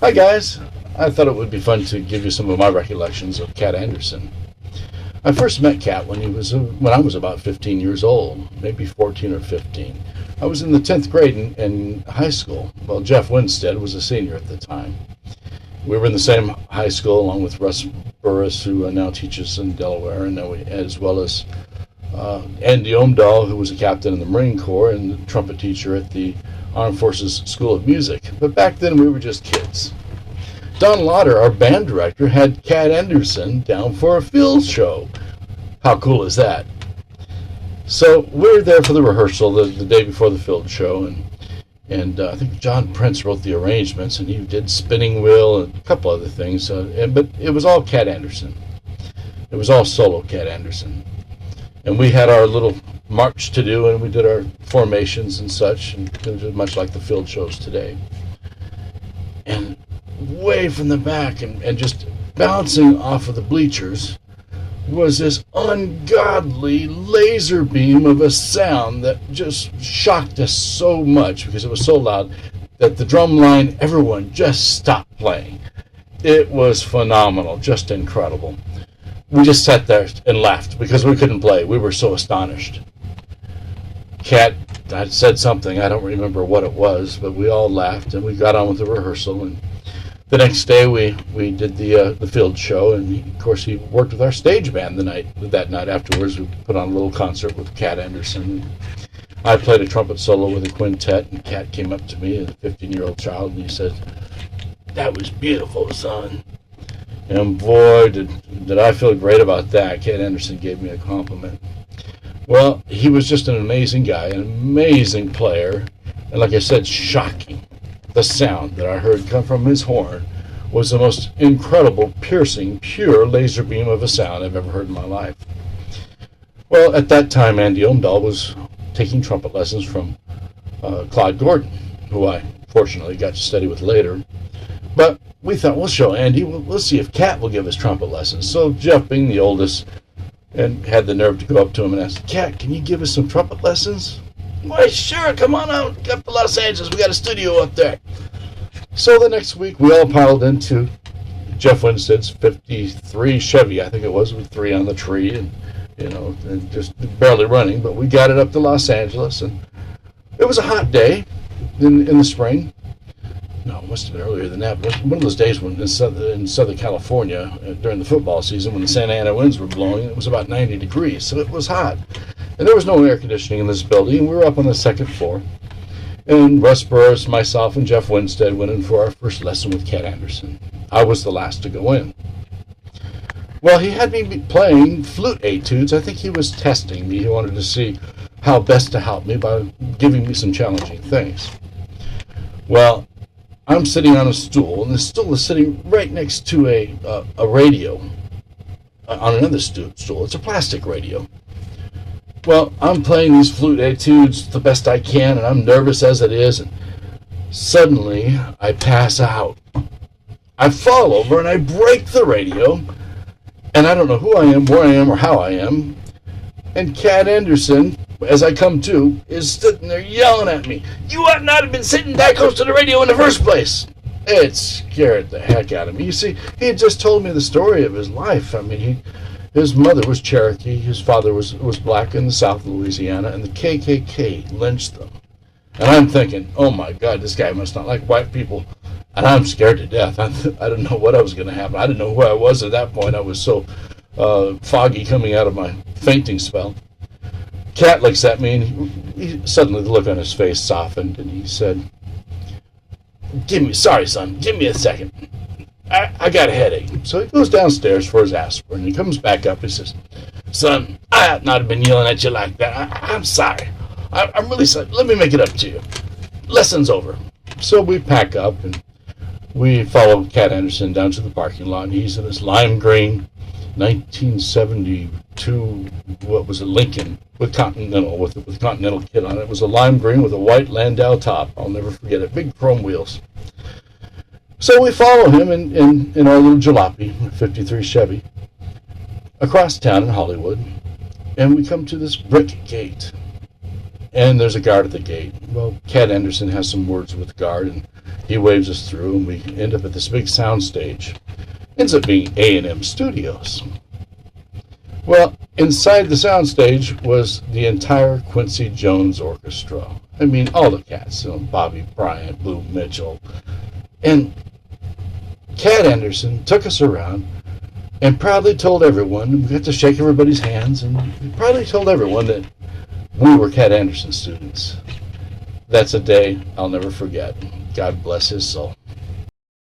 Hi guys, I thought it would be fun to give you some of my recollections of Cat Anderson. I first met Cat when I was about 15 years old, maybe 14 or 15. I was in the 10th grade in high school. Well, Jeff Winstead was a senior at the time. We were in the same high school along with Russ Burris, who now teaches in Delaware, and as well as Andy Omdahl, who was a captain in the Marine Corps and the trumpet teacher at the Armed Forces School of Music. But back then we were just kids. Don Lauder, our band director, had Cat Anderson down for a field show. How cool is that? So we were there for the rehearsal the day before the field show, and I think John Prince wrote the arrangements, and he did Spinning Wheel and a couple other things. But it was all Cat Anderson. It was all solo Cat Anderson. And we had our little march to do, and we did our formations and such, and it was much like the field shows today. And way from the back and just bouncing off of the bleachers was this ungodly laser beam of a sound that just shocked us so much because it was so loud that the drum line, everyone just stopped playing. It was phenomenal, just incredible. We just sat there and laughed because we couldn't play. We were so astonished. Cat had said something, I don't remember what it was, but we all laughed and we got on with the rehearsal. And the next day we did the field show, and of course he worked with our stage band that night afterwards. We put on a little concert with Cat Anderson. I played a trumpet solo with a quintet, and Cat came up to me, a 15-year-old child, and he said, "That was beautiful, son." And boy, did I feel great about that. Cat Anderson gave me a compliment. Well, he was just an amazing guy, an amazing player, and like I said, shocking. The sound that I heard come from his horn was the most incredible, piercing, pure laser beam of a sound I've ever heard in my life. Well, at that time, Andy Omdahl was taking trumpet lessons from Claude Gordon, who I fortunately got to study with later. But we thought, we'll show Andy. We'll see if Cat will give us trumpet lessons. So Jeff, being the oldest, and had the nerve to go up to him and ask, "Cat, can you give us some trumpet lessons?" "Why, sure, come on out. Up to Los Angeles. We got a studio up there." So the next week, we all piled into Jeff Winstead's 53 Chevy, I think it was, with 3 on the tree, and just barely running. But we got it up to Los Angeles, and it was a hot day in the spring. No, it must have been earlier than that. But one of those days when in Southern California, during the football season, when the Santa Ana winds were blowing, it was about 90 degrees, so it was hot. And there was no air conditioning in this building. We were up on the second floor. And Russ Burris, myself, and Jeff Winstead went in for our first lesson with Cat Anderson. I was the last to go in. Well, he had me playing flute etudes. I think he was testing me. He wanted to see how best to help me by giving me some challenging things. Well, I'm sitting on a stool, and the stool is sitting right next to a radio on another stool. It's a plastic radio. Well, I'm playing these flute etudes the best I can, and I'm nervous as it is, and suddenly I pass out. I fall over, and I break the radio, and I don't know who I am, where I am, or how I am. And Cat Anderson, as I come to, is sitting there yelling at me, "You ought not have been sitting that close to the radio in the first place." It scared the heck out of me. You see, he had just told me the story of his life. I mean, his mother was Cherokee, his father was black in the south of Louisiana, and the KKK lynched them. And I'm thinking, oh my God, this guy must not like white people. And I'm scared to death. I didn't know what was going to happen. I didn't know who I was at that point. I was so foggy coming out of my fainting spell. Cat looks at me, and he suddenly the look on his face softened, and he said, "Sorry, son, give me a second. I got a headache." So he goes downstairs for his aspirin, and he comes back up and says, "Son, I ought not have been yelling at you like that. I'm sorry. I'm really sorry. Let me make it up to you. Lesson's over." So we pack up, and we follow Cat Anderson down to the parking lot, and he's in his lime green 1972, what was it, Lincoln, with Continental kit on it. It was a lime green with a white Landau top. I'll never forget it. Big chrome wheels. So we follow him in our little jalopy, 53 Chevy, across town in Hollywood, and we come to this brick gate. and there's a guard at the gate. Well, Cat Anderson has some words with the guard, and he waves us through, and we end up at this big sound stage. Ends up being A&M Studios. Well, inside the soundstage was the entire Quincy Jones Orchestra. I mean, all the cats, Bobby Bryant, Blue Mitchell. And Cat Anderson took us around and proudly told everyone, we got to shake everybody's hands, and he proudly told everyone that we were Cat Anderson students. That's a day I'll never forget. God bless his soul.